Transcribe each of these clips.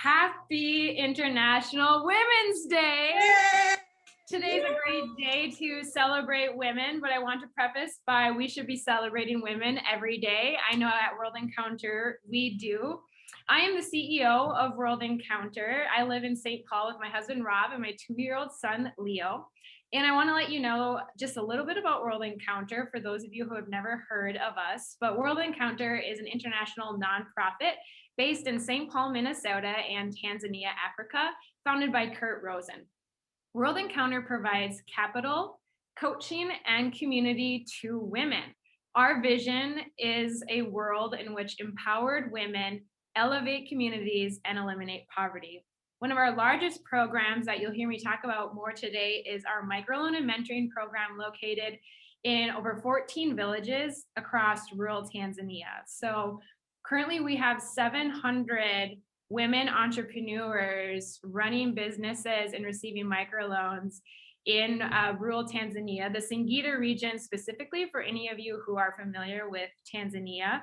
Happy International Women's Day! Yay! Today's a great day to celebrate women, but I want to preface by we should be celebrating women every day. I know at World Encounter we do. I am the CEO of World Encounter. I live in St. Paul with my husband Rob and my 2-year-old son Leo. And I want to let you know just a little bit about World Encounter for those of you who have never heard of us. But World Encounter is an international nonprofit based in St. Paul, Minnesota and Tanzania, Africa, founded by Kurt Rosen. World Encounter provides capital, coaching, and community to women. Our vision is a world in which empowered women elevate communities and eliminate poverty. One of our largest programs that you'll hear me talk about more today is our microloan and mentoring program located in over 14 villages across rural Tanzania. So currently we have 700 women entrepreneurs running businesses and receiving microloans in rural Tanzania, the Singida region specifically, for any of you who are familiar with Tanzania.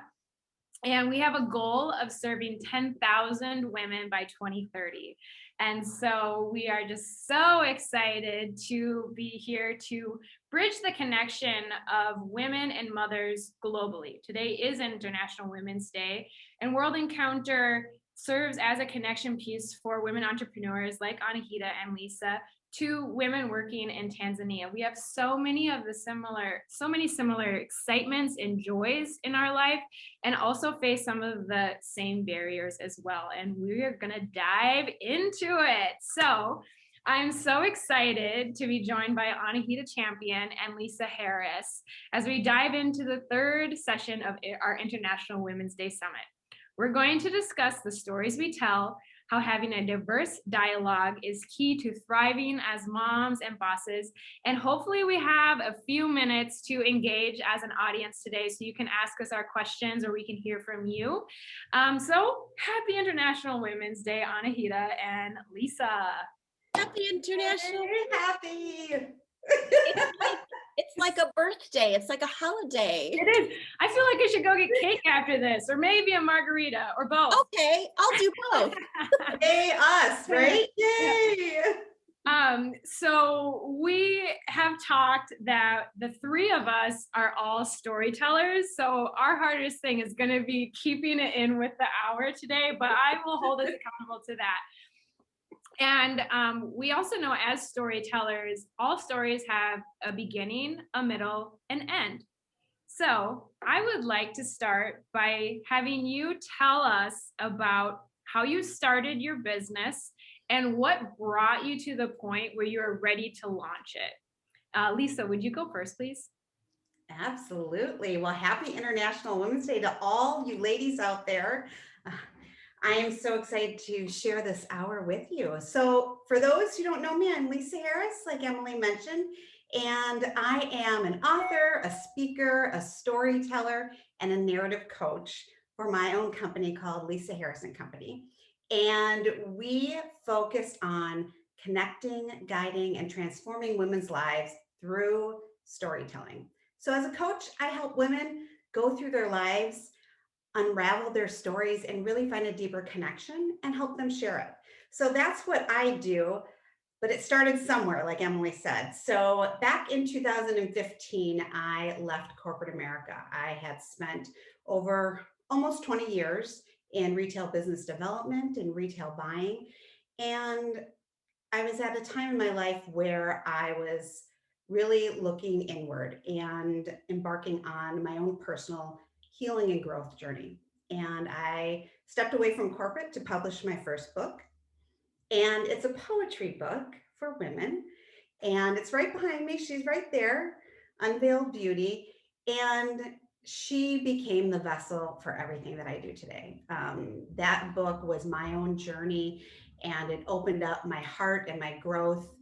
And we have a goal of serving 10,000 women by 2030. And so we are just so excited to be here to bridge the connection of women and mothers globally. Today is International Women's Day, and World Encounter serves as a connection piece for women entrepreneurs like Anahita and Lisa to women working in Tanzania. We have so many similar excitements and joys in our life, and also face some of the same barriers as well. And we are gonna dive into it. So I'm so excited to be joined by Anahita Champion and Lisa Harris as we dive into the third session of our International Women's Day Summit. We're going to discuss the stories we tell, how having a diverse dialogue is key to thriving as moms and bosses. And hopefully we have a few minutes to engage as an audience today so you can ask us our questions or we can hear from you. So happy International Women's Day, Anahita and Lisa. Happy International. Happy. It's like a birthday. It's like a holiday. It is. I feel like I should go get cake after this, or maybe a margarita, or both. Okay, I'll do both. Yay, us, right? Yay. So we have talked that the three of us are all storytellers. So our hardest thing is going to be keeping it in with the hour today, but I will hold us accountable to that. And we also know as storytellers, all stories have a beginning, a middle, and end. So I would like to start by having you tell us about how you started your business and what brought you to the point where you are ready to launch it. Lisa, would you go first, please? Absolutely. Well, happy International Women's Day to all you ladies out there. I am so excited to share this hour with you. So for those who don't know me, I'm Lisa Harris, like Emily mentioned, and I am an author, a speaker, a storyteller, and a narrative coach for my own company called Lisa Harris and Company. And we focus on connecting, guiding, and transforming women's lives through storytelling. So as a coach, I help women go through their lives, unravel their stories, and really find a deeper connection and help them share it. So that's what I do, but it started somewhere, like Emily said. So back in 2015, I left corporate America. I had spent over almost 20 years in retail business development and retail buying. And I was at a time in my life where I was really looking inward and embarking on my own personal healing and growth journey. And I stepped away from corporate to publish my first book. And it's a poetry book for women. And it's right behind me. She's right there, Unveiled Beauty. And she became the vessel for everything that I do today. That book was my own journey, and it opened up my heart and my growth.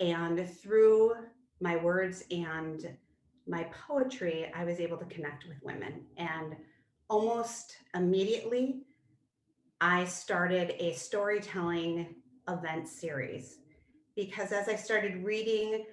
And through my words and my poetry, I was able to connect with women. And almost immediately, I started a storytelling event series, because as I started reading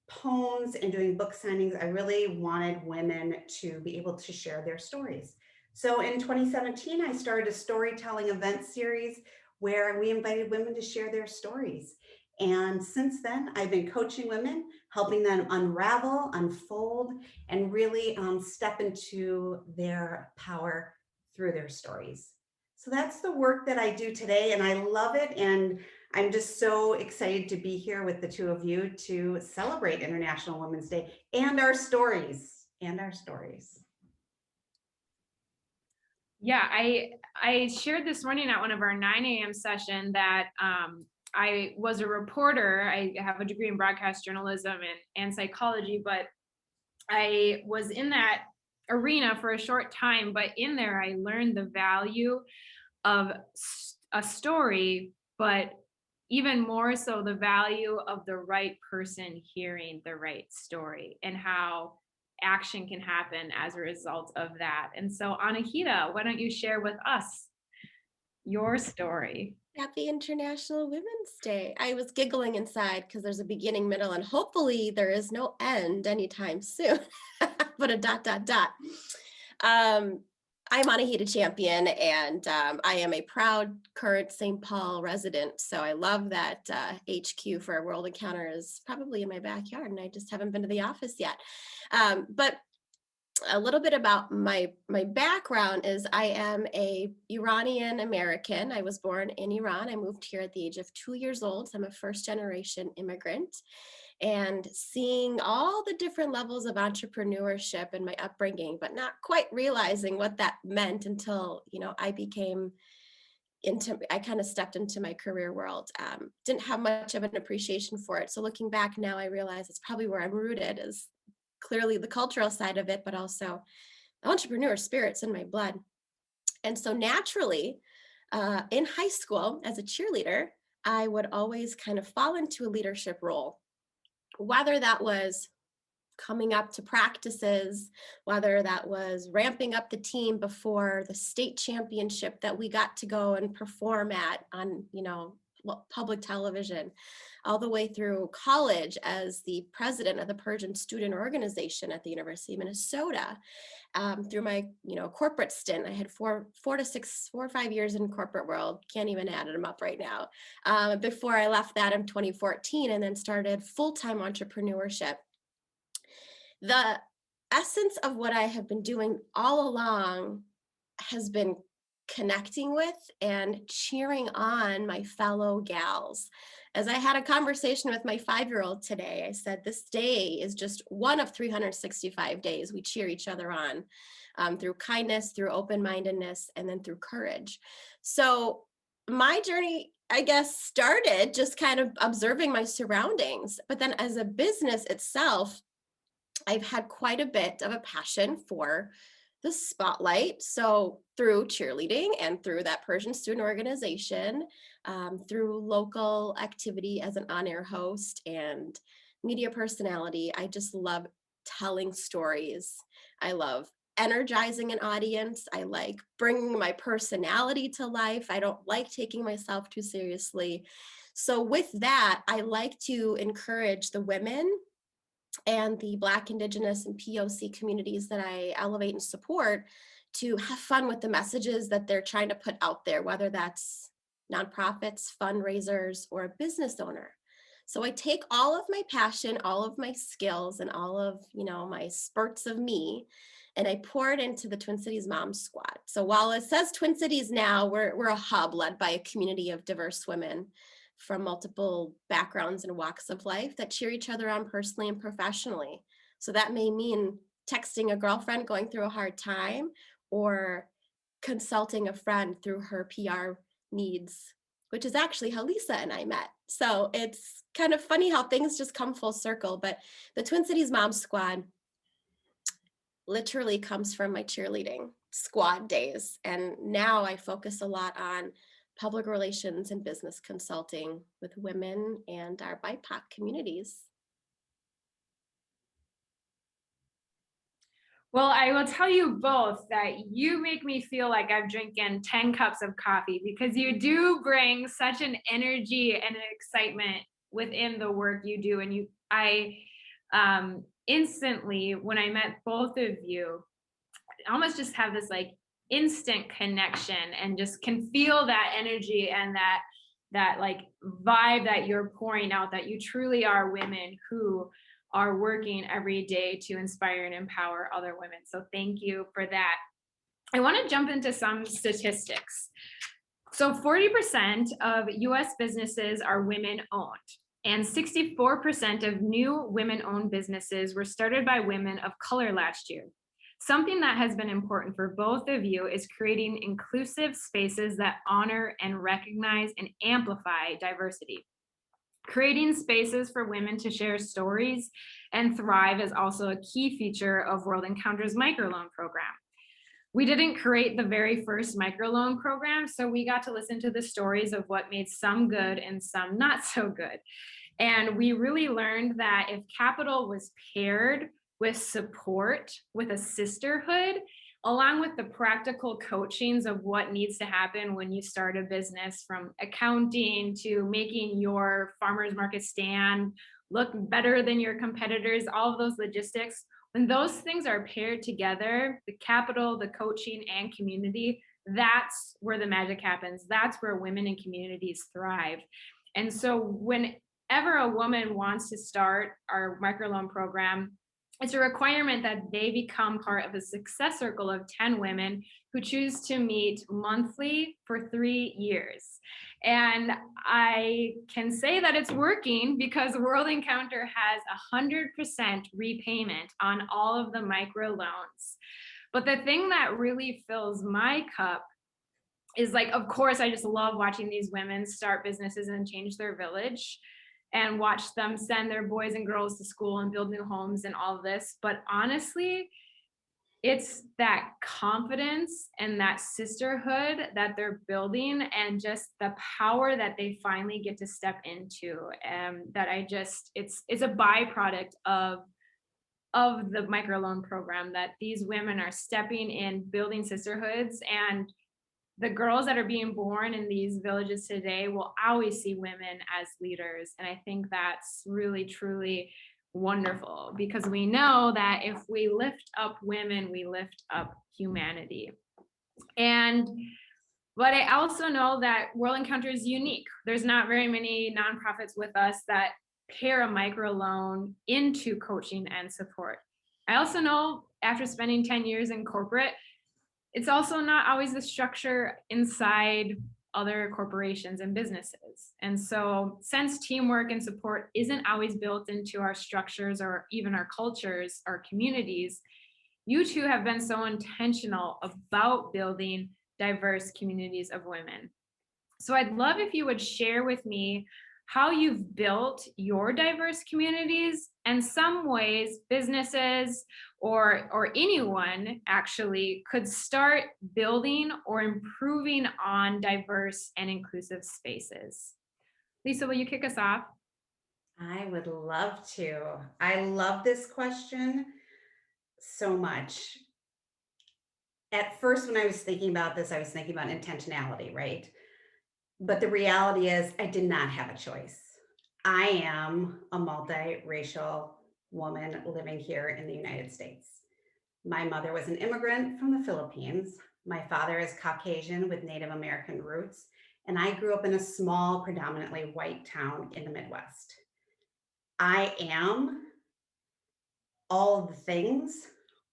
poems and doing book signings, I really wanted women to be able to share their stories. So in 2017, I started a storytelling event series where we invited women to share their stories. And since then, I've been coaching women, helping them unravel, unfold, and really step into their power through their stories. So that's the work that I do today, and I love it. And I'm just so excited to be here with the two of you to celebrate International Women's Day and our stories. Yeah, I shared this morning at one of our 9 a.m. session that I was a reporter. I have a degree in broadcast journalism and psychology, but I was in that arena for a short time. But in there, I learned the value of a story, but even more so the value of the right person hearing the right story and how action can happen as a result of that. And so, Anahita, why don't you share with us your story? Happy International Women's Day. I was giggling inside because there's a beginning, middle, and hopefully there is no end anytime soon. But a dot, dot, dot. I'm Anahita Champion, and I am a proud current St. Paul resident. So I love that HQ for a World Encounter is probably in my backyard, and I just haven't been to the office yet. But a little bit about my background is I am a Iranian American. I was born in Iran. I moved here at the age of 2 years old. So I'm a first generation immigrant. And seeing all the different levels of entrepreneurship in my upbringing, but not quite realizing what that meant until, I kind of stepped into my career world. Didn't have much of an appreciation for it. So looking back now, I realize it's probably where I'm rooted, is clearly the cultural side of it, but also the entrepreneur spirit's in my blood. And so naturally, in high school as a cheerleader, I would always kind of fall into a leadership role, whether that was coming up to practices, whether that was ramping up the team before the state championship that we got to go and perform at on, public television, all the way through college as the president of the Persian Student Organization at the University of Minnesota. Through my, corporate stint, I had 4 or 5 years in corporate world. Can't even add them up right now. Before I left that in 2014 and then started full-time entrepreneurship. The essence of what I have been doing all along has been connecting with and cheering on my fellow gals. As I had a conversation with my 5-year-old today, I said, this day is just one of 365 days we cheer each other on, through kindness, through open-mindedness, and then through courage. So my journey, I guess, started just kind of observing my surroundings. But then as a business itself, I've had quite a bit of a passion for the spotlight. So through cheerleading and through that Persian student organization, through local activity as an on-air host and media personality, I just love telling stories. I love energizing an audience. I like bringing my personality to life. I don't like taking myself too seriously. So with that, I like to encourage the women and the Black, Indigenous, and POC communities that I elevate and support to have fun with the messages that they're trying to put out there, whether that's nonprofits, fundraisers, or a business owner. So I take all of my passion, all of my skills, and all of, my spurts of me, and I pour it into the Twin Cities Mom Squad. So while it says Twin Cities now, we're a hub led by a community of diverse women from multiple backgrounds and walks of life that cheer each other on personally and professionally. So that may mean texting a girlfriend going through a hard time or consulting a friend through her PR needs, which is actually how Lisa and I met. So it's kind of funny how things just come full circle. But the Twin Cities Mom Squad literally comes from my cheerleading squad days. And now I focus a lot on public relations and business consulting with women and our BIPOC communities. Well, I will tell you both that you make me feel like I'm drinking 10 cups of coffee, because you do bring such an energy and an excitement within the work you do. And I instantly, when I met both of you, I almost just have this like instant connection and just can feel that energy and that like vibe that you're pouring out, that you truly are women who are working every day to inspire and empower other women. So thank you for that. I want to jump into some statistics. So 40% of US businesses are women owned, and 64% of new women owned businesses were started by women of color last year. Something that has been important for both of you is creating inclusive spaces that honor and recognize and amplify diversity. Creating spaces for women to share stories and thrive is also a key feature of World Encounters microloan program. We didn't create the very first microloan program, so we got to listen to the stories of what made some good and some not so good. And we really learned that if capital was paired with support, with a sisterhood, along with the practical coachings of what needs to happen when you start a business, from accounting to making your farmers market stand look better than your competitors, all of those logistics, when those things are paired together, the capital, the coaching, and community, that's where the magic happens. That's where women and communities thrive. And so whenever a woman wants to start our microloan program, it's a requirement that they become part of a success circle of 10 women who choose to meet monthly for 3 years. And I can say that it's working because World Encounter has 100% repayment on all of the microloans. But the thing that really fills my cup is, like, of course, I just love watching these women start businesses and change their village, and watch them send their boys and girls to school and build new homes and all of this. But honestly, it's that confidence and that sisterhood that they're building, and just the power that they finally get to step into. That it's a byproduct of the microloan program, that these women are stepping in, building sisterhoods, and the girls that are being born in these villages today will always see women as leaders. And I think that's really, truly wonderful, because we know that if we lift up women, we lift up humanity. But I also know that World Encounter is unique. There's not very many nonprofits with us that pair a microloan into coaching and support. I also know, after spending 10 years in corporate, it's also not always the structure inside other corporations and businesses. And so, since teamwork and support isn't always built into our structures or even our cultures, our communities, you two have been so intentional about building diverse communities of women. So I'd love if you would share with me how you've built your diverse communities, and some ways businesses or anyone actually could start building or improving on diverse and inclusive spaces. Lisa, will you kick us off? I would love to. I love this question so much. At first, when I was thinking about this, I was thinking about intentionality, right? But the reality is, I did not have a choice. I am a multiracial woman living here in the United States. My mother was an immigrant from the Philippines. My father is Caucasian with Native American roots, and I grew up in a small, predominantly white town in the Midwest. I am all of the things,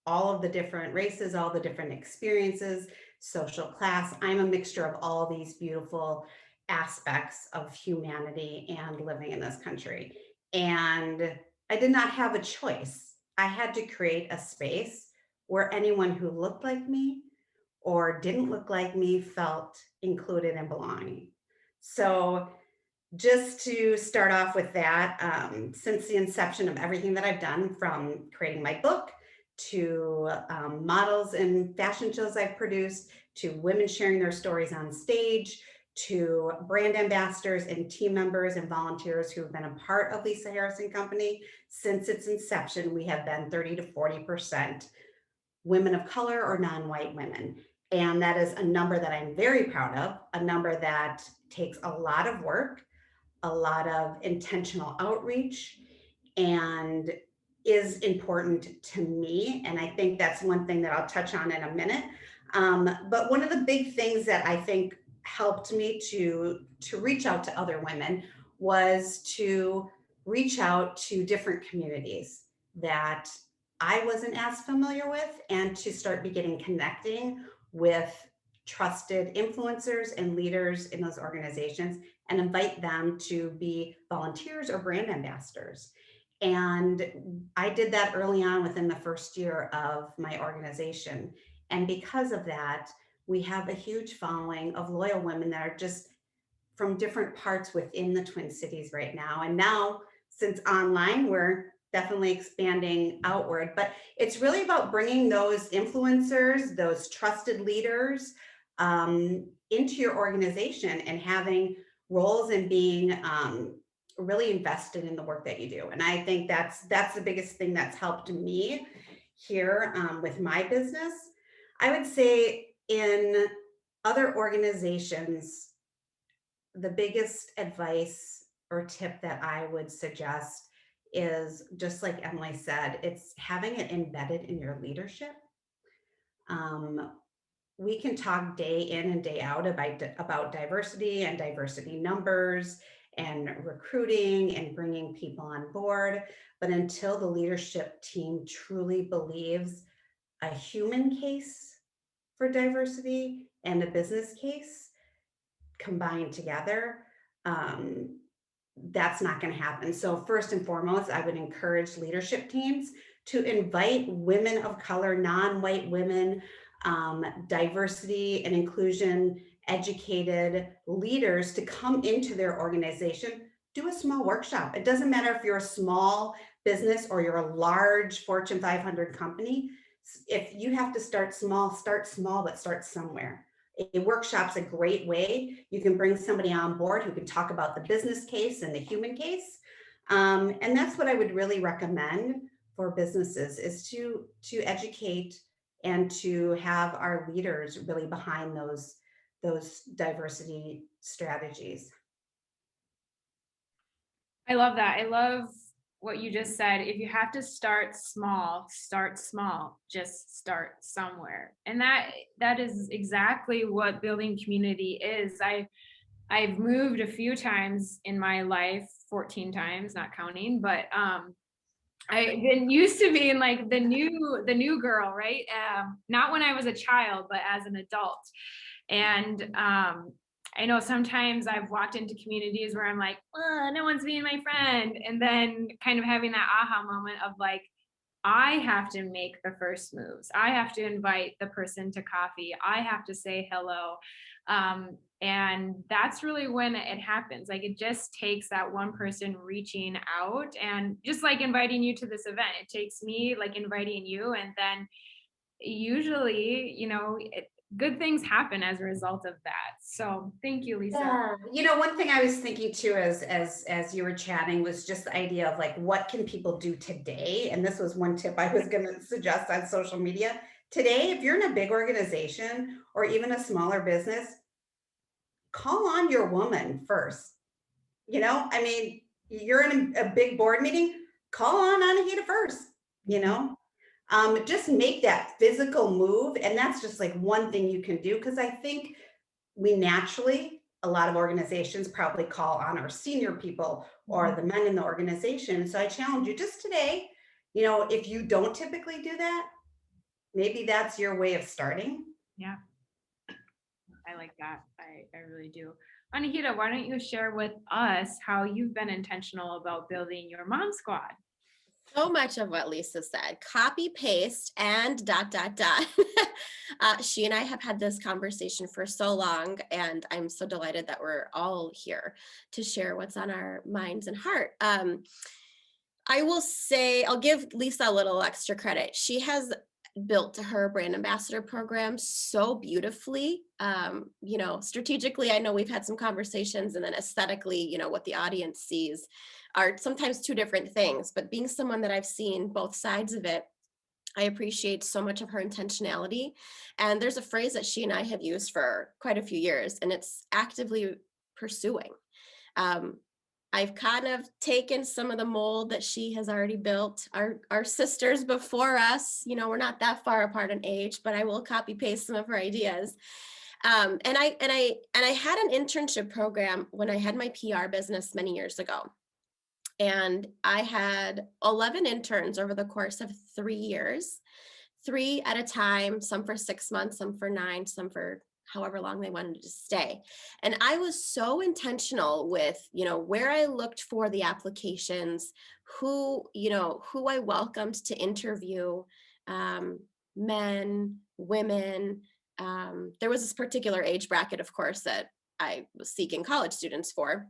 all of the different races, all the different experiences, social class. I'm a mixture of all these beautiful aspects of humanity and living in this country. And I did not have a choice. I had to create a space where anyone who looked like me or didn't look like me felt included and belonging. So just to start off with that, since the inception of everything that I've done, from creating my book to models and fashion shows I've produced, to women sharing their stories on stage, to brand ambassadors and team members and volunteers who have been a part of Lisa Harrison Company since its inception, we have been 30 to 40% women of color or non-white women. And that is a number that I'm very proud of, a number that takes a lot of work, a lot of intentional outreach, and is important to me. And I think that's one thing that I'll touch on in a minute But one of the big things that I think helped me to reach out to other women was to reach out to different communities that I wasn't as familiar with, and to start beginning connecting with trusted influencers and leaders in those organizations, and invite them to be volunteers or brand ambassadors. And I did that early on within the first year of my organization. And because of that, we have a huge following of loyal women that are just from different parts within the Twin Cities right now. And now, since online, we're definitely expanding outward. But it's really about bringing those influencers, those trusted leaders into your organization, and having roles and being really invested in the work that you do. And I think that's the biggest thing that's helped me here with my business. I would say in other organizations, the biggest advice or tip that I would suggest is, just like Emily said, it's having it embedded in your leadership. We can talk day in and day out about diversity and diversity numbers and recruiting and bringing people on board. But until the leadership team truly believes a human case for diversity and a business case combined together, that's not going to happen. So first and foremost, I would encourage leadership teams to invite women of color, non-white women, diversity and inclusion educated leaders to come into their organization. Do a small workshop. It doesn't matter if you're a small business or you're a large Fortune 500 company. If you have to start small, but start somewhere. A workshop's a great way. You can bring somebody on board who can talk about the business case and the human case. And that's what I would really recommend for businesses, is to educate and to have our leaders really behind those diversity strategies. I love that. I love what you just said. If you have to start small, just start somewhere. And that is exactly what building community is. I've moved a few times in my life, 14 times, not counting, but I've been used to being like the new girl, right? Not when I was a child, but as an adult. And I know sometimes I've walked into communities where I'm like, no one's being my friend. And then kind of having that aha moment of like, I have to make the first moves. I have to invite the person to coffee. I have to say hello. And that's really when it happens. Like, it just takes that one person reaching out, and just like inviting you to this event, it takes me like inviting you. And then usually, good things happen as a result of that. So thank you, Lisa. Yeah. One thing I was thinking too, as you were chatting, was just the idea of like, what can people do today? And this was one tip I was going to suggest on social media. Today, if you're in a big organization or even a smaller business, call on your woman first. I mean, you're in a big board meeting, call on Anahita first, just make that physical move. And that's just like one thing you can do, because I think we naturally, a lot of organizations probably call on our senior people or the men in the organization. So I challenge you just today, if you don't typically do that, maybe that's your way of starting. Yeah, I like that. I really do. Anahita, why don't you share with us how you've been intentional about building your mom squad? So much of what Lisa said, copy, paste, and ... She and I have had this conversation for so long, and I'm so delighted that we're all here to share what's on our minds and heart. I will say, I'll give Lisa a little extra credit. She has built her brand ambassador program so beautifully. Strategically, I know we've had some conversations, and then aesthetically, what the audience sees are sometimes two different things. But being someone that I've seen both sides of it, I appreciate so much of her intentionality. And there's a phrase that she and I have used for quite a few years, and it's actively pursuing. I've kind of taken some of the mold that she has already built. Our sisters before us, we're not that far apart in age, but I will copy paste some of her ideas. And I had an internship program when I had my PR business many years ago. And I had 11 interns over the course of 3 years, 3 at a time, some for 6 months, some for 9, some for however long they wanted to stay. And I was so intentional with, where I looked for the applications, who I welcomed to interview, men, women. There was this particular age bracket, of course, that I was seeking college students for.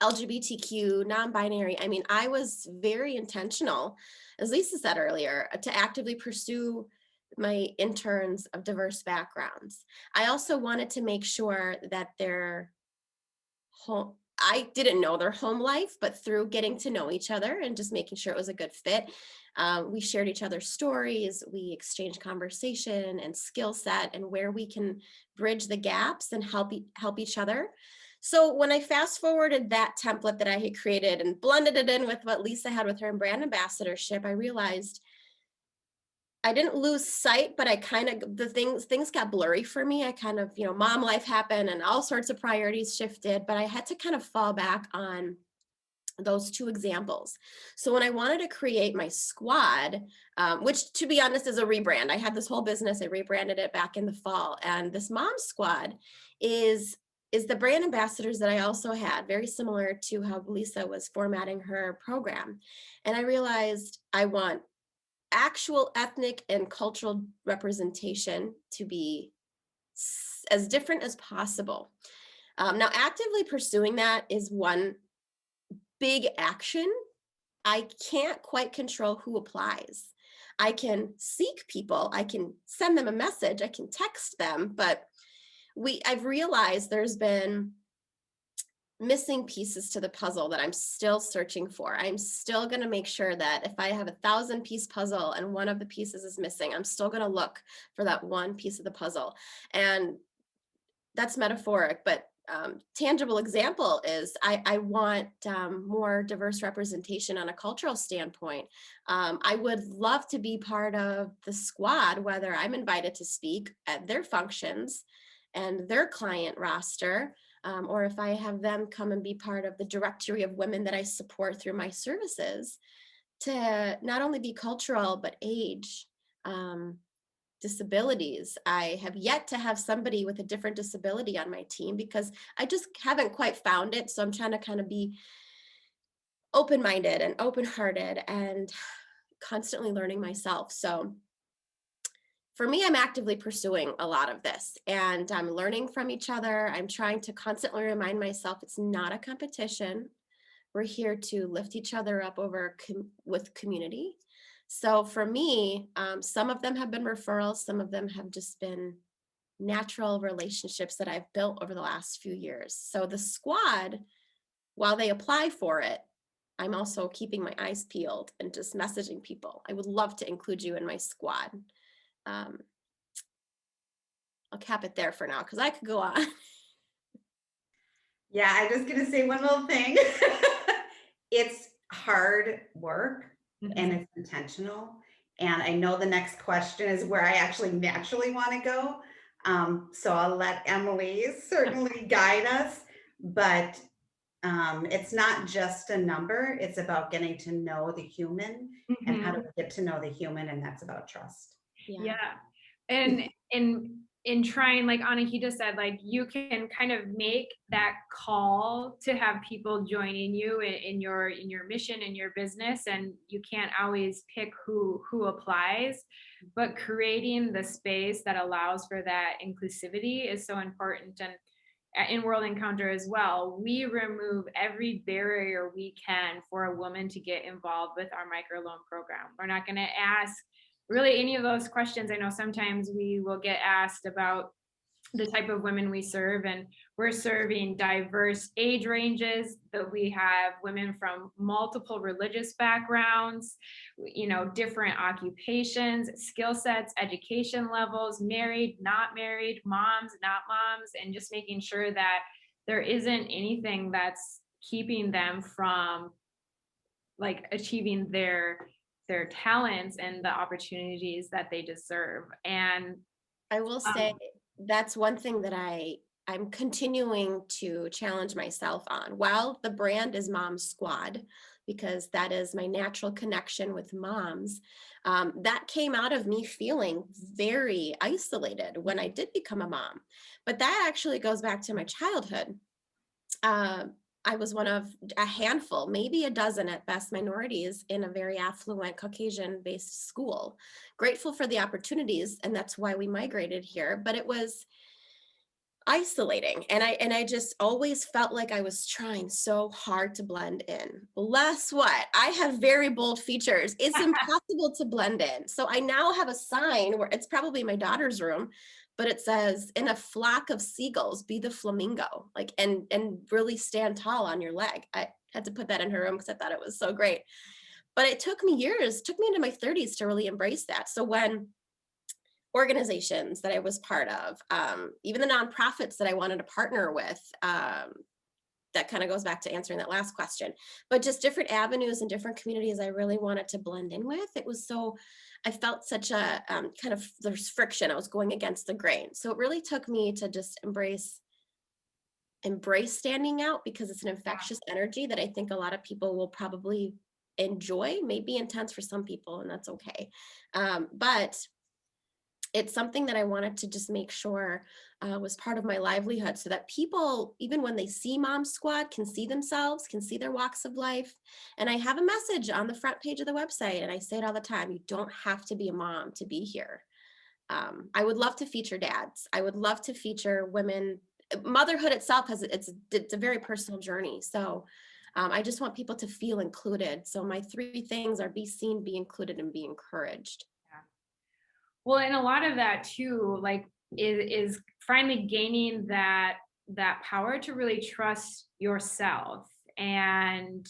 LGBTQ, non-binary. I mean, I was very intentional, as Lisa said earlier, to actively pursue my interns of diverse backgrounds. I also wanted to make sure that their home, I didn't know their home life, but through getting to know each other and just making sure it was a good fit, we shared each other's stories, we exchanged conversation and skill set and where we can bridge the gaps and help each other. So when I fast forwarded that template that I had created and blended it in with what Lisa had with her brand ambassadorship, I realized I didn't lose sight, but I kind of, things got blurry for me. I kind of, mom life happened and all sorts of priorities shifted, but I had to kind of fall back on those 2 examples. So when I wanted to create my squad, which to be honest is a rebrand, I had this whole business, I rebranded it back in the fall, and this mom squad is the brand ambassadors that I also had, very similar to how Lisa was formatting her program. And I realized I want actual ethnic and cultural representation to be as different as possible. Now, actively pursuing that is one big action. I can't quite control who applies. I can seek people, I can send them a message, I can text them, but I've realized there's been missing pieces to the puzzle that I'm still searching for. I'm still going to make sure that if I have a 1,000-piece puzzle and one of the pieces is missing, I'm still going to look for that one piece of the puzzle. And that's metaphoric, but tangible example is I want more diverse representation on a cultural standpoint. I would love to be part of the squad, whether I'm invited to speak at their functions and their client roster, or if I have them come and be part of the directory of women that I support through my services, to not only be cultural, but age, disabilities. I have yet to have somebody with a different disability on my team because I just haven't quite found it. So I'm trying to kind of be open-minded and open-hearted and constantly learning myself. So for me, I'm actively pursuing a lot of this and I'm learning from each other. I'm trying to constantly remind myself it's not a competition. We're here to lift each other up with community. So for me, some of them have been referrals, some of them have just been natural relationships that I've built over the last few years. So the squad, while they apply for it, I'm also keeping my eyes peeled and just messaging people. I would love to include you in my squad. I'll cap it there for now because I could go on. Yeah, I'm just going to say one little thing. It's hard work and it's intentional. And I know the next question is where I actually naturally want to go. So I'll let Emily certainly guide us, but it's not just a number. It's about getting to know the human and how do we get to know the human, and that's about trust. Yeah. And in trying, like Anahita said, like you can kind of make that call to have people joining you in your mission, in your business, and you can't always pick who applies, but creating the space that allows for that inclusivity is so important. And in World Encounter as well, we remove every barrier we can for a woman to get involved with our microloan program. We're not going to ask really any of those questions. I know sometimes we will get asked about the type of women we serve, and we're serving diverse age ranges, that we have women from multiple religious backgrounds, different occupations, skill sets, education levels, married, not married, moms, not moms, and just making sure that there isn't anything that's keeping them from like achieving their talents and the opportunities that they deserve. And I will say that's one thing that I'm continuing to challenge myself on. While the brand is Mom Squad, because that is my natural connection with moms, that came out of me feeling very isolated when I did become a mom. But that actually goes back to my childhood. I was one of a handful, maybe a dozen at best, minorities in a very affluent Caucasian-based school. Grateful for the opportunities, and that's why we migrated here. But it was isolating, and I just always felt like I was trying so hard to blend in. Well, guess what? I have very bold features. It's impossible to blend in. So I now have a sign where it's probably my daughter's room, but it says, "In a flock of seagulls, be the flamingo," like, and really stand tall on your leg. I had to put that in her room because I thought it was so great. But it took me years, took me into my 30s to really embrace that. So when organizations that I was part of, even the nonprofits that I wanted to partner with, that kind of goes back to answering that last question, but just different avenues and different communities I really wanted to blend in with. It was so, I felt such a kind of, there's friction. I was going against the grain. So it really took me to just embrace standing out, because it's an infectious energy that I think a lot of people will probably enjoy, maybe intense for some people, and that's okay. But it's something that I wanted to just make sure was part of my livelihood, so that people, even when they see Mom Squad, can see themselves, can see their walks of life. And I have a message on the front page of the website, and I say it all the time: you don't have to be a mom to be here. I would love to feature dads. I would love to feature women. Motherhood itself it's a very personal journey. So I just want people to feel included. So my 3 things are: be seen, be included, and be encouraged. Well, and a lot of that too, like is finally gaining that power to really trust yourself. And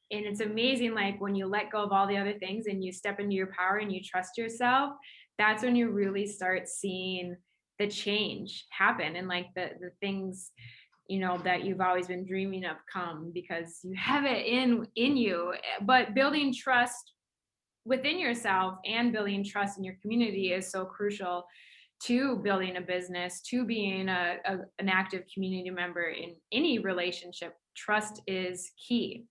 it's amazing, like when you let go of all the other things and you step into your power and you trust yourself, that's when you really start seeing the change happen, and like the things, you know, that you've always been dreaming of come, because you have it in you. But building trust within yourself and building trust in your community is so crucial to building a business, to being an active community member in any relationship. Trust is key.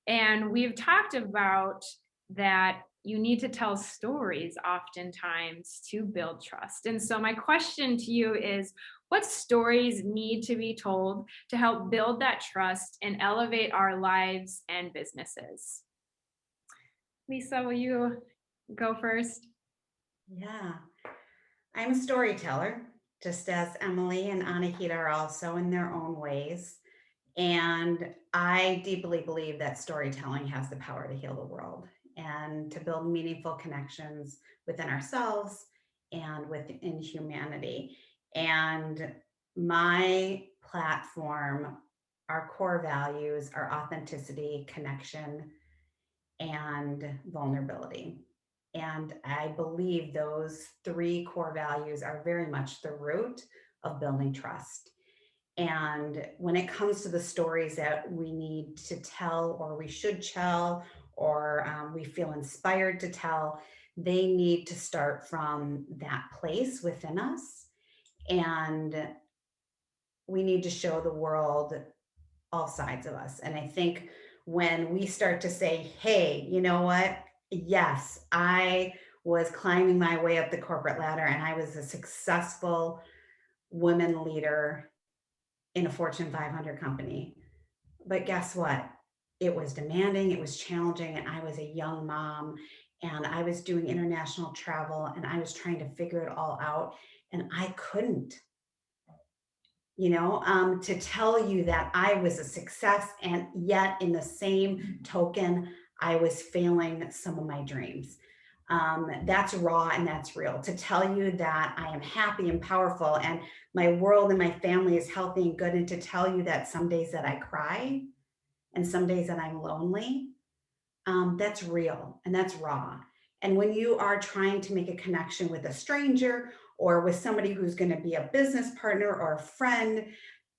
And we've talked about that you need to tell stories oftentimes to build trust. And so my question to you is, what stories need to be told to help build that trust and elevate our lives and businesses? Lisa, will you go first? Yeah, I'm a storyteller, just as Emily and Anahita are also in their own ways. And I deeply believe that storytelling has the power to heal the world and to build meaningful connections within ourselves and within humanity. And my platform, our core values are authenticity, connection, and vulnerability. And I believe those 3 core values are very much the root of building trust. And when it comes to the stories that we need to tell, or we should tell, or we feel inspired to tell, they need to start from that place within us. And we need to show the world all sides of us. And I think when we start to say, hey, you know what? Yes, I was climbing my way up the corporate ladder and I was a successful woman leader in a Fortune 500 company. But guess what? It was demanding, it was challenging, and I was a young mom, and I was doing international travel, and I was trying to figure it all out, and I couldn't. To tell you that I was a success, and yet in the same token, I was failing some of my dreams. That's raw and that's real. To tell you that I am happy and powerful and my world and my family is healthy and good, and to tell you that some days that I cry and some days that I'm lonely, that's real and that's raw. And when you are trying to make a connection with a stranger or with somebody who's going to be a business partner or a friend,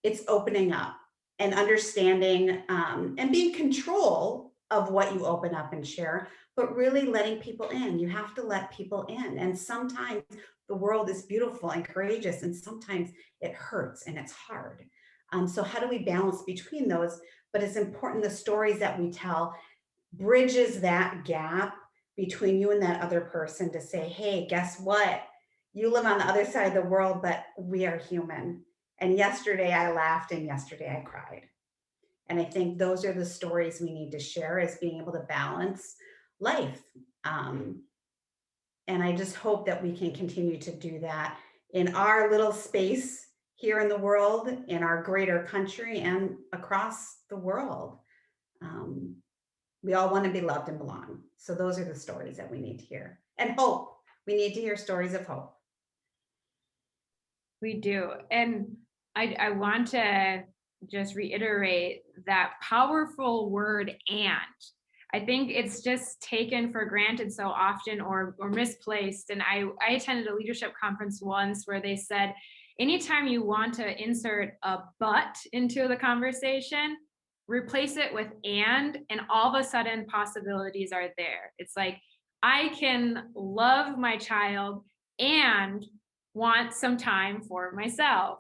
it's opening up. and understanding and being control of what you open up and share, but really letting people in. You have to let people in. And sometimes the world is beautiful and courageous, and sometimes it hurts and it's hard. So how do we balance between those? But it's important the stories that we tell bridges that gap between you and that other person to say, hey, guess what? You live on the other side of the world, but we are human. And yesterday I laughed and yesterday I cried. And I think those are the stories we need to share, as being able to balance life. Um, and I just hope that we can continue to do that in our little space here in the world, in our greater country, and across the world. Um, we all want to be loved and belong. So those are the stories that we need to hear. And hope. We need to hear stories of hope. We do. And I want to just reiterate that powerful word "and." I think it's just taken for granted so often, or misplaced. And I attended a leadership conference once where they said, anytime you want to insert a but into the conversation, replace it with and all of a sudden possibilities are there. It's like, I can love my child and want some time for myself.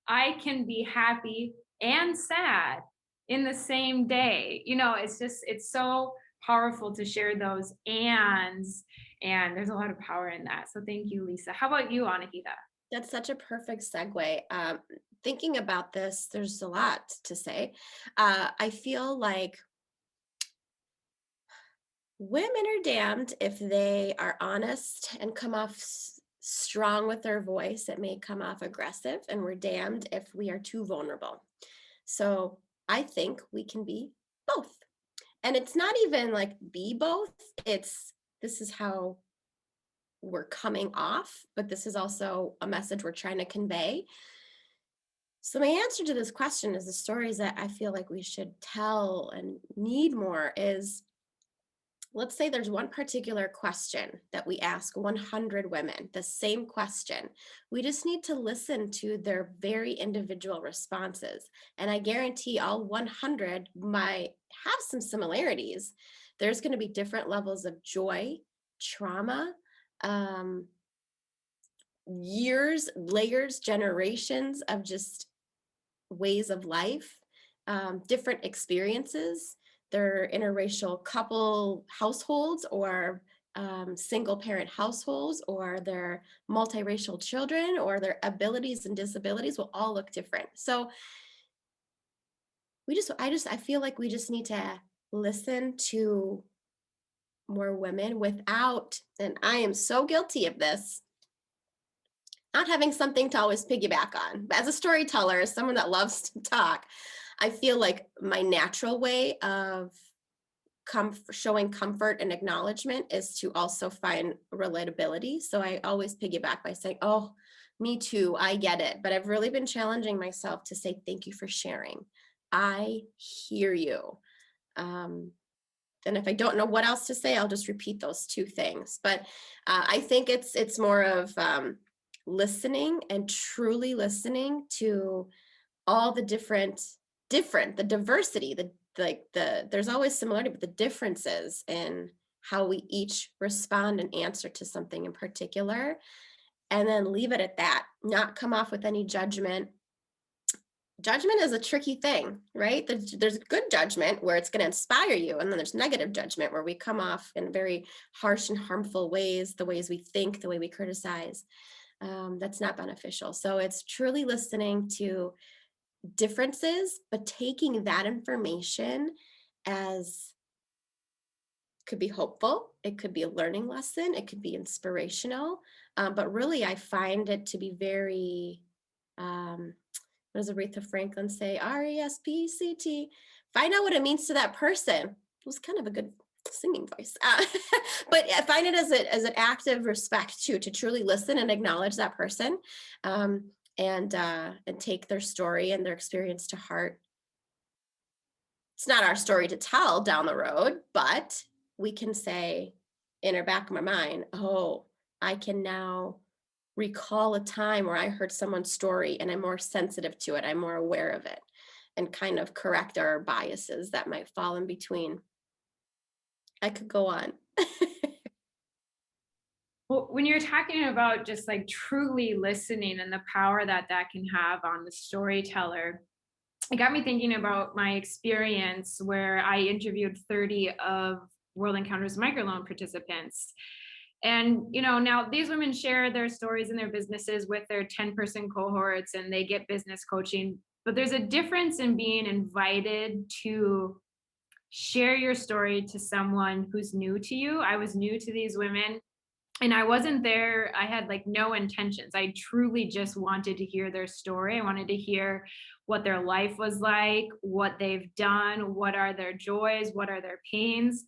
I can be happy and sad in the same day. You know, it's so powerful to share those ands, and there's a lot of power in that. So thank you, Lisa. How about you, Anahita? That's such a perfect segue. Thinking about this, there's a lot to say. I feel like women are damned if they are honest and come off strong with their voice. It may come off aggressive, and we're damned if we are too vulnerable. So I think we can be both. And it's not even like be both. This is how we're coming off, but this is also a message we're trying to convey. So my answer to this question is the stories that I feel like we should tell and need more is, let's say there's one particular question that we ask 100 women, the same question. We just need to listen to their very individual responses. And I guarantee all 100 might have some similarities. There's going to be different levels of joy, trauma, years, layers, generations of just ways of life, different experiences. They're interracial couple households, or single parent households, or their multiracial children, or their abilities and disabilities will all look different. So I feel like we just need to listen to more women without, and I am so guilty of this, not having something to always piggyback on. But as a storyteller, as someone that loves to talk, I feel like my natural way of showing comfort and acknowledgement is to also find relatability. So I always piggyback by saying, oh, me too, I get it. But I've really been challenging myself to say, thank you for sharing. I hear you. And if I don't know what else to say, I'll just repeat those two things. But I think it's more of listening, and truly listening to all the the diversity, there's always similarity, but the differences in how we each respond and answer to something in particular, and then leave it at that, not come off with any judgment. Judgment is a tricky thing, right? There's good judgment where it's going to inspire you, and then there's negative judgment where we come off in very harsh and harmful ways, the ways we think, the way we criticize. That's not beneficial. So it's truly listening to differences, but taking that information as, could be hopeful, it could be a learning lesson, it could be inspirational, but really I find it to be very, what does Aretha Franklin say? RESPCT. Find out what it means to that person. It was kind of a good singing voice, but I find it as an act of respect too, to truly listen and acknowledge that person, and take their story and their experience to heart. It's not our story to tell down the road, but we can say in our back of my mind, oh, I can now recall a time where I heard someone's story and I'm more sensitive to it. I'm more aware of it. and kind of correct our biases that might fall in between. I could go on. Well, when you're talking about just like truly listening and the power that that can have on the storyteller, it got me thinking about my experience where I interviewed 30 of World Encounters microloan participants. And, you know, now these women share their stories and their businesses with their 10-person cohorts and they get business coaching. But there's a difference in being invited to share your story to someone who's new to you. I was new to these women and I wasn't there. I had like no intentions. I truly just wanted to hear their story. I wanted to hear what their life was like, what they've done, what are their joys, what are their pains.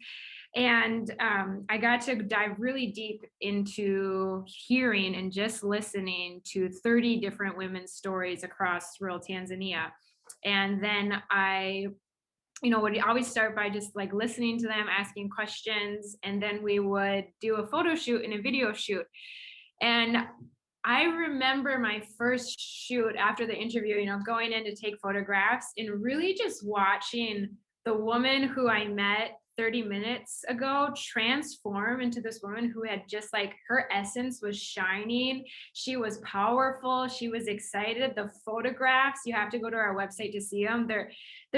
And I got to dive really deep into hearing and just listening to 30 different women's stories across rural Tanzania. And then I would always start by just like listening to them, asking questions, and then we would do a photo shoot and a video shoot. And I remember my first shoot after the interview, going in to take photographs and really just watching the woman who I met 30 minutes ago transform into this woman who had just like her essence was shining. She was powerful. She was excited. The photographs, you have to go to our website to see them. They're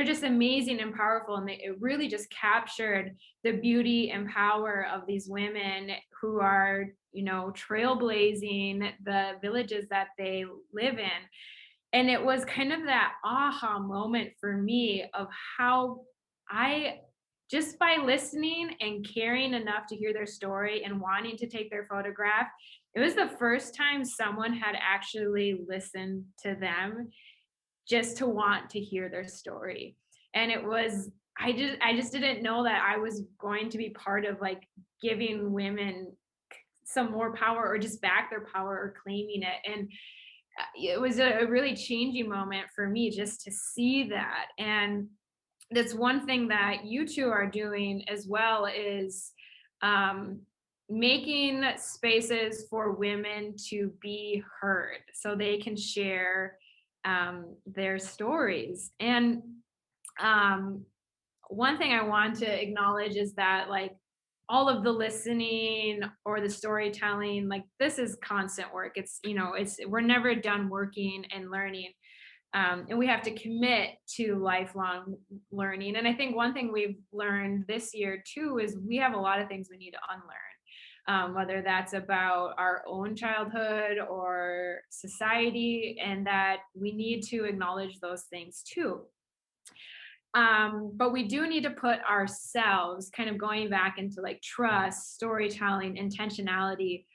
just amazing and powerful. And it really just captured the beauty and power of these women who are, trailblazing the villages that they live in. And it was kind of that aha moment for me of how just by listening and caring enough to hear their story and wanting to take their photograph, it was the first time someone had actually listened to them just to want to hear their story. And it was, I just didn't know that I was going to be part of like giving women some more power or just back their power or claiming it. And it was a really changing moment for me just to see that. And that's one thing that you two are doing as well is making spaces for women to be heard so they can share their stories. And one thing I want to acknowledge is that like all of the listening or the storytelling, like this is constant work. We're never done working and learning. And we have to commit to lifelong learning. And I think one thing we've learned this year too is we have a lot of things we need to unlearn, whether that's about our own childhood or society, and that we need to acknowledge those things too. But we do need to put ourselves kind of going back into like trust, storytelling, intentionality.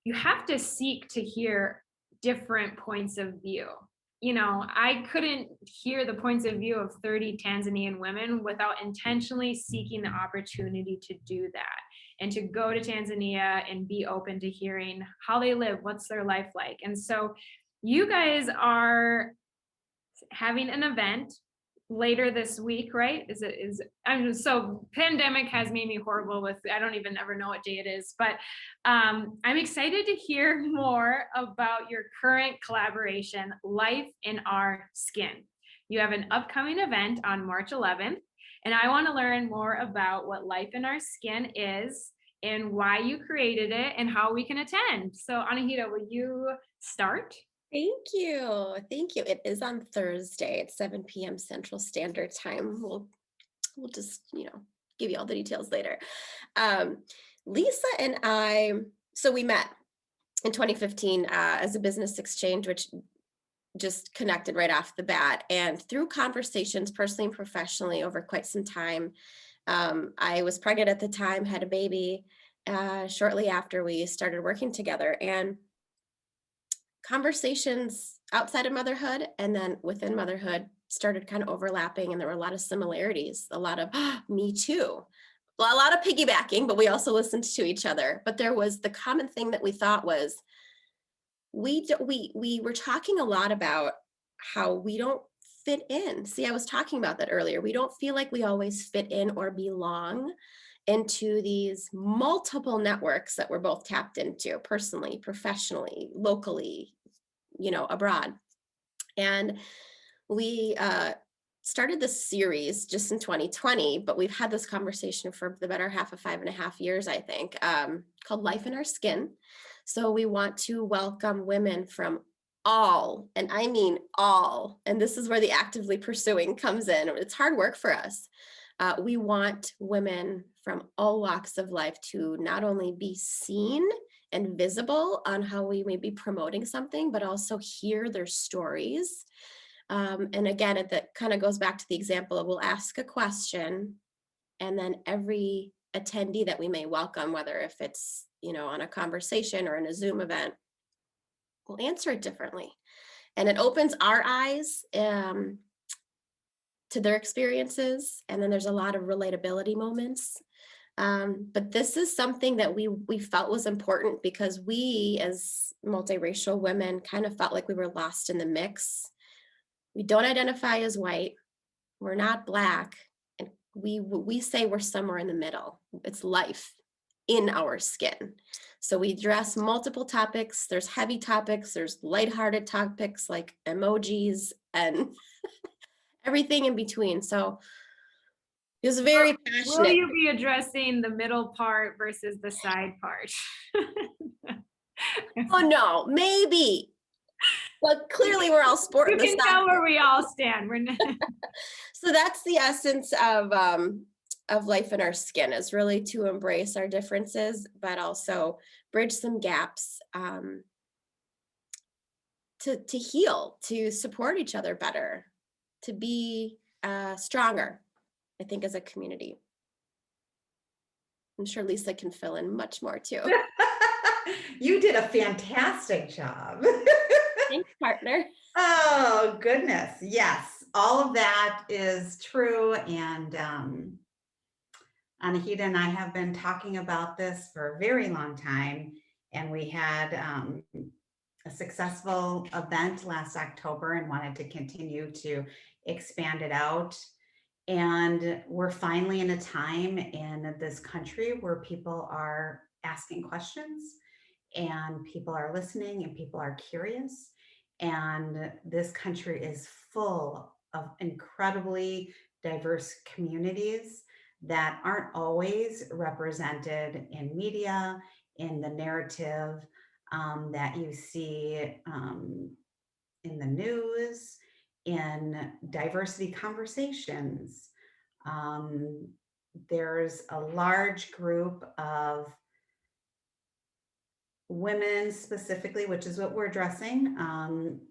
You have to seek to hear different points of view. I couldn't hear the points of view of 30 Tanzanian women without intentionally seeking the opportunity to do that and to go to Tanzania and be open to hearing how they live, what's their life like. And so you guys are having an event later this week, right? So pandemic has made me horrible with, I don't even ever know what day it is, but I'm excited to hear more about your current collaboration, Life in Our Skin. You have an upcoming event on March 11th, and I want to learn more about what Life in Our Skin is and why you created it and how we can attend. So Anahita, will you start? Thank you. Thank you. It is on Thursday at 7 p.m. Central Standard Time. We'll just, give you all the details later. Lisa and I, so we met in 2015 as a business exchange, which just connected right off the bat. And through conversations, personally and professionally, over quite some time, I was pregnant at the time, had a baby shortly after we started working together. And conversations outside of motherhood and then within motherhood started kind of overlapping, and there were a lot of similarities, a lot of me too, a lot of piggybacking, but we also listened to each other. But there was the common thing that we thought was we were talking a lot about how we don't fit in. See, I was talking about that earlier. We don't feel like we always fit in or belong into these multiple networks that we're both tapped into personally, professionally, locally, abroad. And We started this series just in 2020, but we've had this conversation for the better half of 5.5 years, I think, called Life in Our Skin. So we want to welcome women from all, and I mean all, and this is where the actively pursuing comes in. It's hard work for us. We want women from all walks of life to not only be seen and visible on how we may be promoting something, but also hear their stories. And again, that kind of goes back to the example of we'll ask a question, and then every attendee that we may welcome, whether if it's, on a conversation or in a Zoom event, we'll answer it differently. And it opens our eyes to their experiences. And then there's a lot of relatability moments. But this is something that we felt was important because we, as multiracial women, kind of felt like we were lost in the mix. We don't identify as white. We're not Black. And we say we're somewhere in the middle. It's life in our skin. So we address multiple topics. There's heavy topics. There's lighthearted topics like emojis and everything in between. So it was very passionate. Will you be addressing the middle part versus the side part? Oh no, maybe. But clearly we're all sporting. You can tell where we all stand. We're not. So that's the essence of Life in Our Skin, is really to embrace our differences, but also bridge some gaps, to heal, to support each other better, to be stronger, I think, as a community. I'm sure Lisa can fill in much more too. You did a fantastic job. Thanks, partner. Oh, goodness. Yes, all of that is true. And Anahita and I have been talking about this for a very long time. And we had a successful event last October and wanted to continue to expand it out. And we're finally in a time in this country where people are asking questions and people are listening and people are curious. And this country is full of incredibly diverse communities that aren't always represented in media, in the narrative that you see in the news, in diversity conversations. There's a large group of women specifically, which is what we're addressing,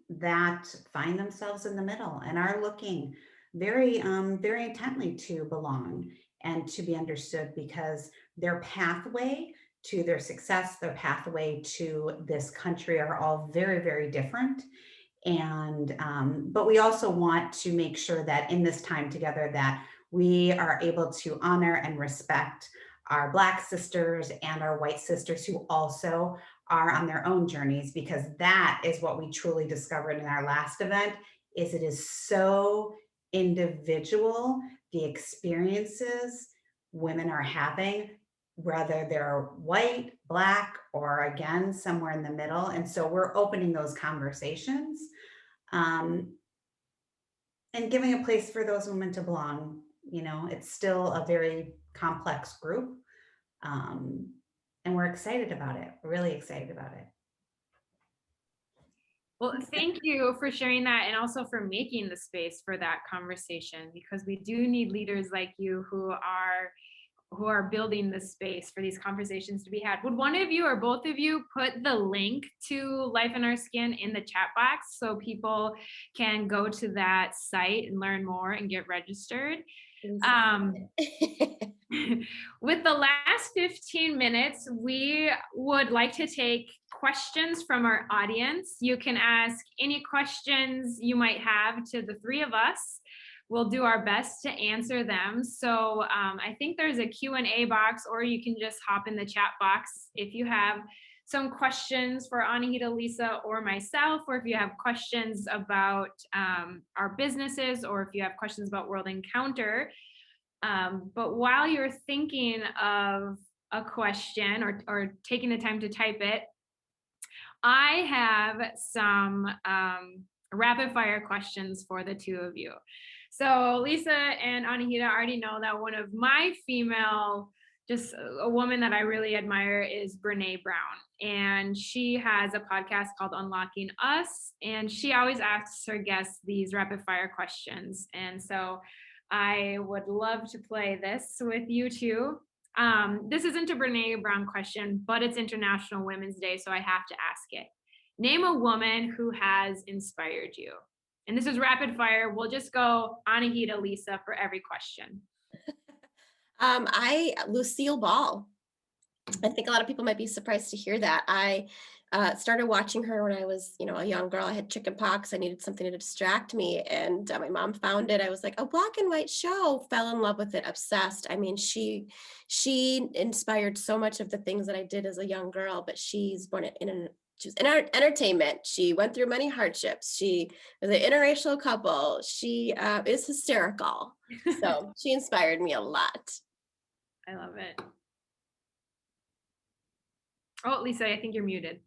that find themselves in the middle and are looking very, very intently to belong and to be understood, because their pathway to their success, their pathway to this country are all very, very different. And but we also want to make sure that in this time together that we are able to honor and respect our Black sisters and our white sisters who also are on their own journeys, because that is what we truly discovered in our last event. Is it is so individual, the experiences women are having, whether they're white, Black, or again somewhere in the middle. And so we're opening those conversations and giving a place for those women to belong. It's still a very complex group. And we're excited about it, really excited about it. Well, thank you for sharing that, and also for making the space for that conversation, because we do need leaders like you who are building the space for these conversations to be had. Would one of you or both of you put the link to Life in Our Skin in the chat box so people can go to that site and learn more and get registered? With the last 15 minutes, we would like to take questions from our audience. You can ask any questions you might have to the three of us. We'll do our best to answer them. So I think there's a Q&A box, or you can just hop in the chat box if you have some questions for Anahita, Lisa, or myself, or if you have questions about our businesses, or if you have questions about World Encounter. But while you're thinking of a question or taking the time to type it, I have some rapid fire questions for the two of you. So Lisa and Anahita already know that one of my female, just a woman that I really admire is Brene Brown. And she has a podcast called Unlocking Us. And she always asks her guests these rapid fire questions. And so I would love to play this with you two. This isn't a Brene Brown question, but it's International Women's Day, so I have to ask it. Name a woman who has inspired you. And this is rapid fire. We'll just go Anahita, Lisa for every question. Lucille Ball. I think a lot of people might be surprised to hear that. I started watching her when I was, a young girl. I had chicken pox. I needed something to distract me. And my mom found it. I was like, a black and white show, fell in love with it, obsessed. I mean, she inspired so much of the things that I did as a young girl, but she's born she was in entertainment. She went through many hardships. She was an interracial couple. She is hysterical. So she inspired me a lot. I love it. Oh, Lisa, I think you're muted.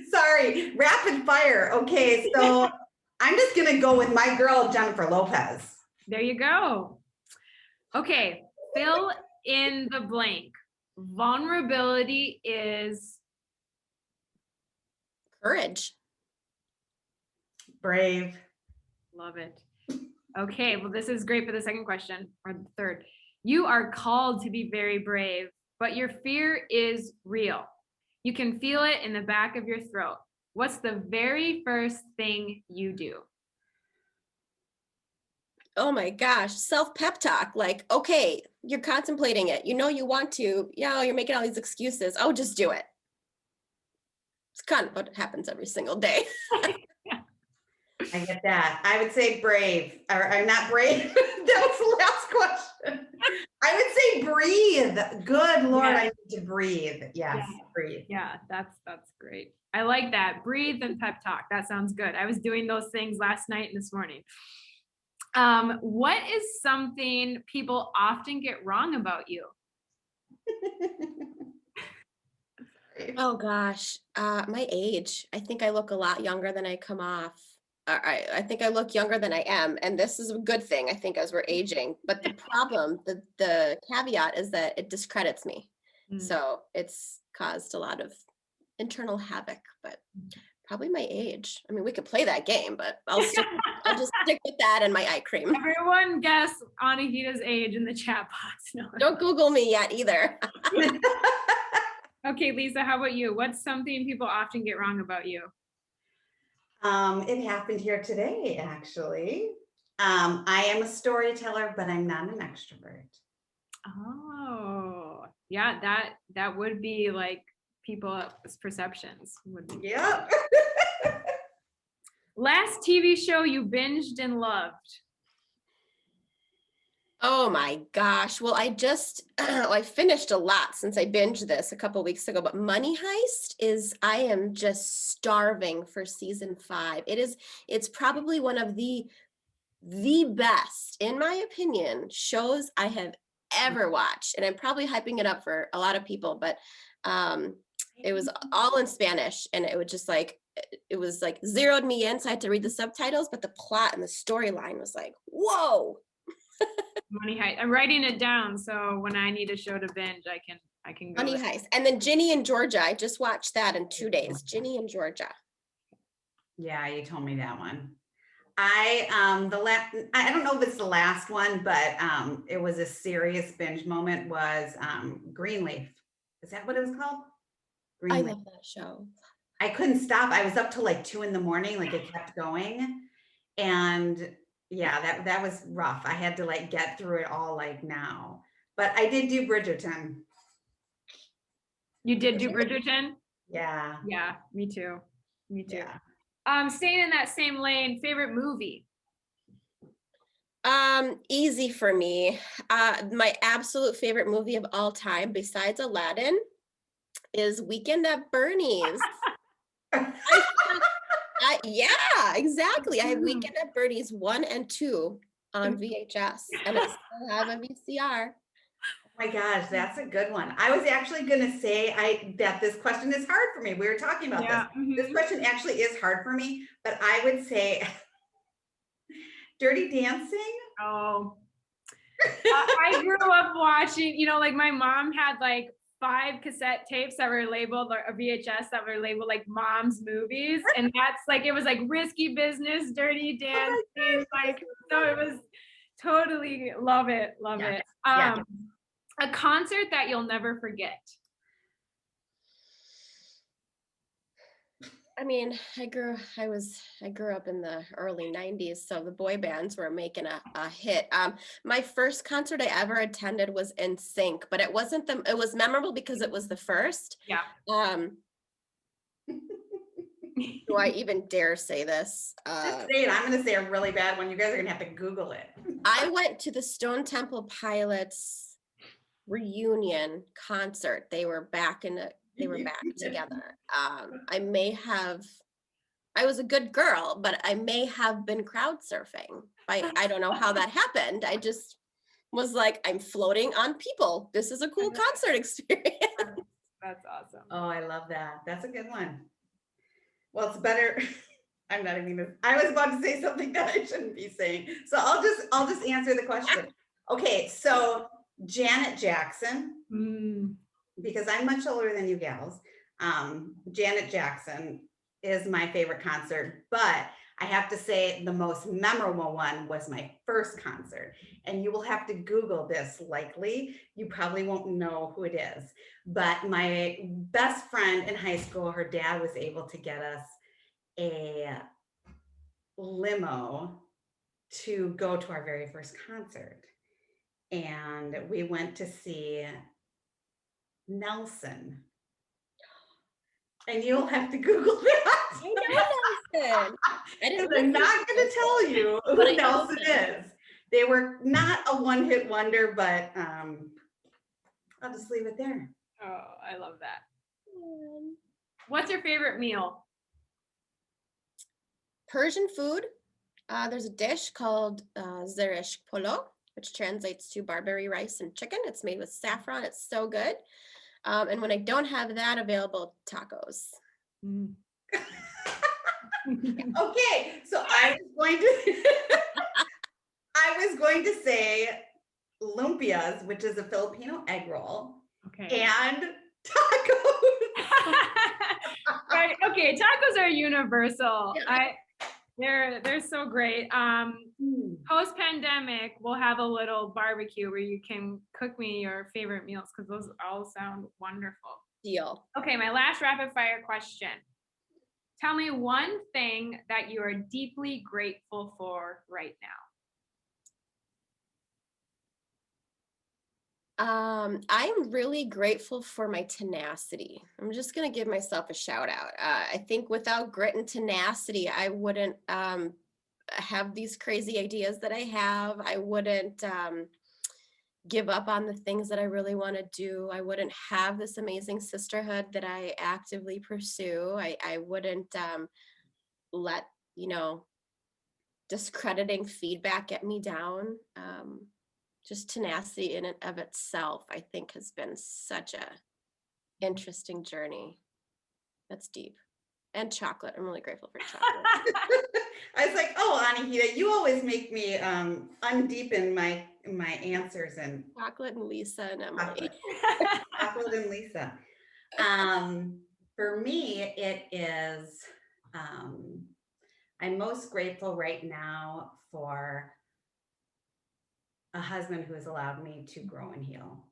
Sorry, rapid fire. Okay, so I'm just gonna go with my girl, Jennifer Lopez. There you go. Okay, fill in the blank. Vulnerability is courage. Brave. Love it. Okay, well, this is great for the second question, or the third. You are called to be very brave, but your fear is real. You can feel it in the back of your throat. What's the very first thing you do? Oh my gosh, self-pep talk. Like, okay, you're contemplating it. You know you want to. Yeah, you're making all these excuses. Oh, just do it. It's kind of what happens every single day. I get that. I would say brave, or not brave. That was the last question. I would say breathe. Good Lord, Yeah. I need to breathe. Yes, Yeah. breathe. Yeah, that's great. I like that. Breathe and pep talk. That sounds good. I was doing those things last night and this morning. What is something people often get wrong about you? Oh gosh, my age. I think I look a lot younger than I come off. I think I look younger than I am, and this is a good thing, I think, as we're aging. But the problem, the caveat is that it discredits me. So it's caused a lot of internal havoc, but probably my age. I mean, we could play that game, but I'll just stick with that and my eye cream. Everyone guess Anahita's age in the chat box. No. Don't Google me yet either. Okay, Lisa, how about you? What's something people often get wrong about you? It happened here today, actually. I am a storyteller, but I'm not an extrovert. Oh, yeah, that would be like people's perceptions. Yep. Last TV show you binged and loved? Oh my gosh. Well, I finished a lot since I binged this a couple weeks ago, but Money Heist I am just starving for season 5. It's probably one of the best, in my opinion, shows I have ever watched. And I'm probably hyping it up for a lot of people, but it was all in Spanish, and it was like zeroed me in. So I had to read the subtitles, but the plot and the storyline was like, whoa. Money Heist. I'm writing it down, so when I need a show to binge, I can go. Money Heist, and then Ginny and Georgia. I just watched that in 2 days. Ginny and Georgia. Yeah, you told me that one. I don't know if it's the last one, but it was a serious binge moment. Was Greenleaf? Is that what it was called? Greenleaf. I love that show. I couldn't stop. I was up till like 2 a.m. Like it kept going, and yeah, that was rough. I had to like get through it all like now, but I did do Bridgerton. You did do Bridgerton? Yeah. Yeah, me too. Yeah. Staying in that same lane, favorite movie? Easy for me. My absolute favorite movie of all time, besides Aladdin, is Weekend at Bernie's. Yeah, exactly. I have Weekend at Bernie's 1 and 2 on VHS, and I still have a VCR. my gosh, that's a good one. I was actually going to say that this question is hard for me. We were talking about Yeah. this. This question actually is hard for me, but I would say Dirty Dancing. Oh, I grew up watching, like my mom had like 5 cassette tapes that were labeled, or a VHS that were labeled like mom's movies. And that's like, it was like Risky Business, Dirty Dancing. Like, so it was totally love it. Love Yes. it. Yeah. A concert that you'll never forget. I mean, I grew up in the early 90s, so the boy bands were making a hit. My first concert I ever attended was NSYNC, but it was memorable because it was the first. Yeah. Do I even dare say this? Just say it. I'm going to say a really bad one. You guys are going to have to Google it. I went to the Stone Temple Pilots reunion concert. They were back together. I was a good girl, but I may have been crowd surfing. I don't know how that happened. I just was like, I'm floating on people. This is a cool concert experience. That's awesome. Oh, I love that. That's a good one. Well, it's better. I'm not even. I was about to say something that I shouldn't be saying, so I'll just answer the question. Okay, so Janet Jackson, because I'm much older than you gals. Janet Jackson is my favorite concert, but I have to say the most memorable one was my first concert. And you will have to Google this likely. You probably won't know who it is. But my best friend in high school, her dad was able to get us a limo to go to our very first concert. And we went to see Nelson. And you'll have to Google that. I know Nelson. I'm not going to tell you who Nelson is. They were not a one-hit wonder, but I'll just leave it there. Oh, I love that. What's your favorite meal? Persian food. There's a dish called zerish polo, which translates to Barbary rice and chicken. It's made with saffron. It's so good. And when I don't have that available, tacos. Okay, so I was going to say lumpias, which is a Filipino egg roll, and tacos. Right. Okay, tacos are universal. Yeah. They're so great. Post-pandemic, we'll have a little barbecue where you can cook me your favorite meals, because those all sound wonderful. Deal. Okay, my last rapid fire question. Tell me one thing that you are deeply grateful for right now. I'm really grateful for my tenacity. I'm just going to give myself a shout out. I think without grit and tenacity, I wouldn't have these crazy ideas that I have. I wouldn't give up on the things that I really want to do. I wouldn't have this amazing sisterhood that I actively pursue. I wouldn't let, discrediting feedback get me down. Just tenacity in and of itself, I think, has been such a interesting journey. That's deep. And chocolate. I'm really grateful for chocolate. I was like, oh, Anahita, you always make me undeepen my answers. And chocolate and Lisa and Emily. Chocolate and Lisa. For me, it is, I'm most grateful right now for a husband who has allowed me to grow and heal.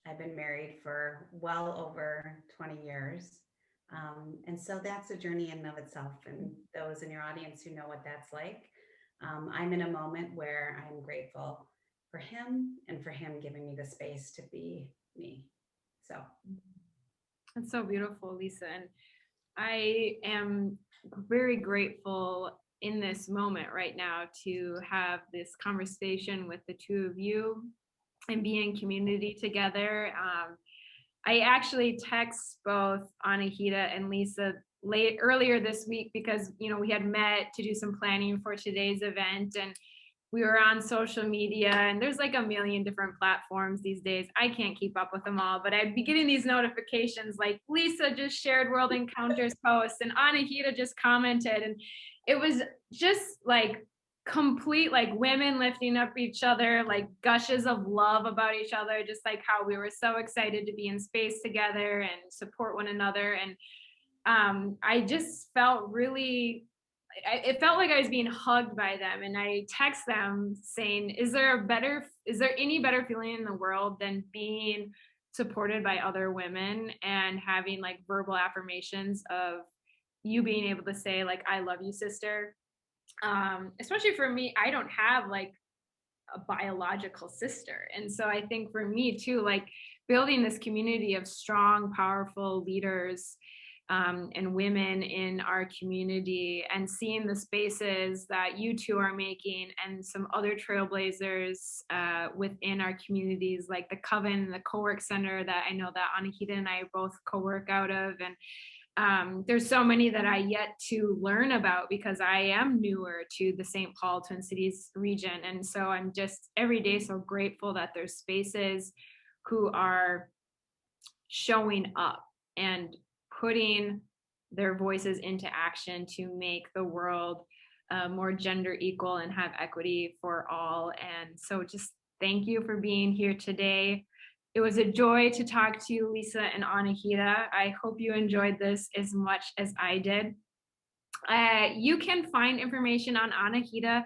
I've been married for well over 20 years. And so that's a journey in and of itself. And those in your audience who know what that's like, I'm in a moment where I'm grateful for him and for him giving me the space to be me. So that's so beautiful, Lisa. And I am very grateful in this moment right now to have this conversation with the two of you and be in community together. I actually text both Anahita and Lisa earlier this week because we had met to do some planning for today's event, and we were on social media, and there's like a million different platforms these days. I can't keep up with them all, but I'd be getting these notifications like Lisa just shared World Encounters post and Anahita just commented. And it was just like complete, like women lifting up each other, like gushes of love about each other, just like how we were so excited to be in space together and support one another. And I just felt really, it felt like I was being hugged by them. And I text them saying, is there any better feeling in the world than being supported by other women and having like verbal affirmations of you being able to say like, I love you, sister. Especially for me, I don't have like a biological sister. And so I think for me too, like building this community of strong, powerful leaders and women in our community, and seeing the spaces that you two are making and some other trailblazers within our communities, like the Coven, the co-work center that I know that Anahita and I both co-work out of. And there's so many that I yet to learn about because I am newer to the St. Paul Twin Cities region. And so I'm just every day so grateful that there's spaces who are showing up and putting their voices into action to make the world more gender equal and have equity for all. And so just thank you for being here today. It was a joy to talk to you, Lisa and Anahita. I hope you enjoyed this as much as I did. You can find information on Anahita,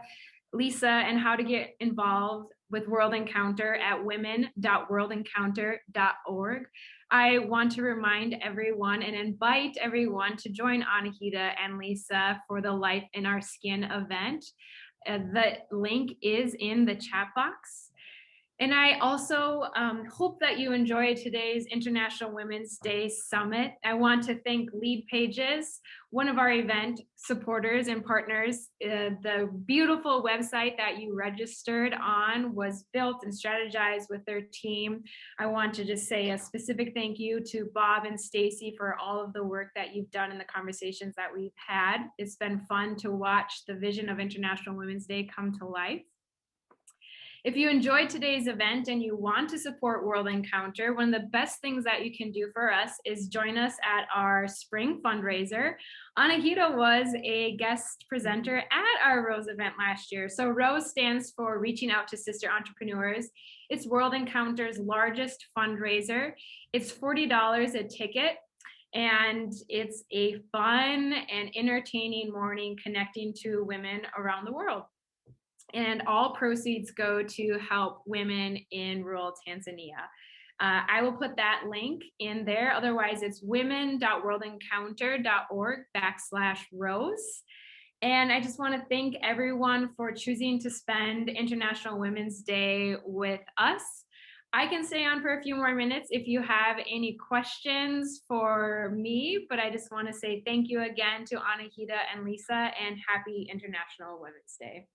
Lisa, and how to get involved with World Encounter at women.worldencounter.org. I want to remind everyone and invite everyone to join Anahita and Lisa for the Life in Our Skin event. The link is in the chat box. And I also hope that you enjoyed today's International Women's Day Summit. I want to thank Lead Pages, one of our event supporters and partners. The beautiful website that you registered on was built and strategized with their team. I want to just say a specific thank you to Bob and Stacy for all of the work that you've done in the conversations that we've had. It's been fun to watch the vision of International Women's Day come to life. If you enjoyed today's event and you want to support World Encounter, one of the best things that you can do for us is join us at our spring fundraiser. Anahita was a guest presenter at our ROSE event last year. So ROSE stands for Reaching Out to Sister Entrepreneurs. It's World Encounter's largest fundraiser. It's $40 a ticket. And it's a fun and entertaining morning connecting to women around the world. And all proceeds go to help women in rural Tanzania. I will put that link in there. Otherwise, it's women.worldencounter.org/rose. And I just want to thank everyone for choosing to spend International Women's Day with us. I can stay on for a few more minutes if you have any questions for me, but I just want to say thank you again to Anahita and Lisa, and happy International Women's Day.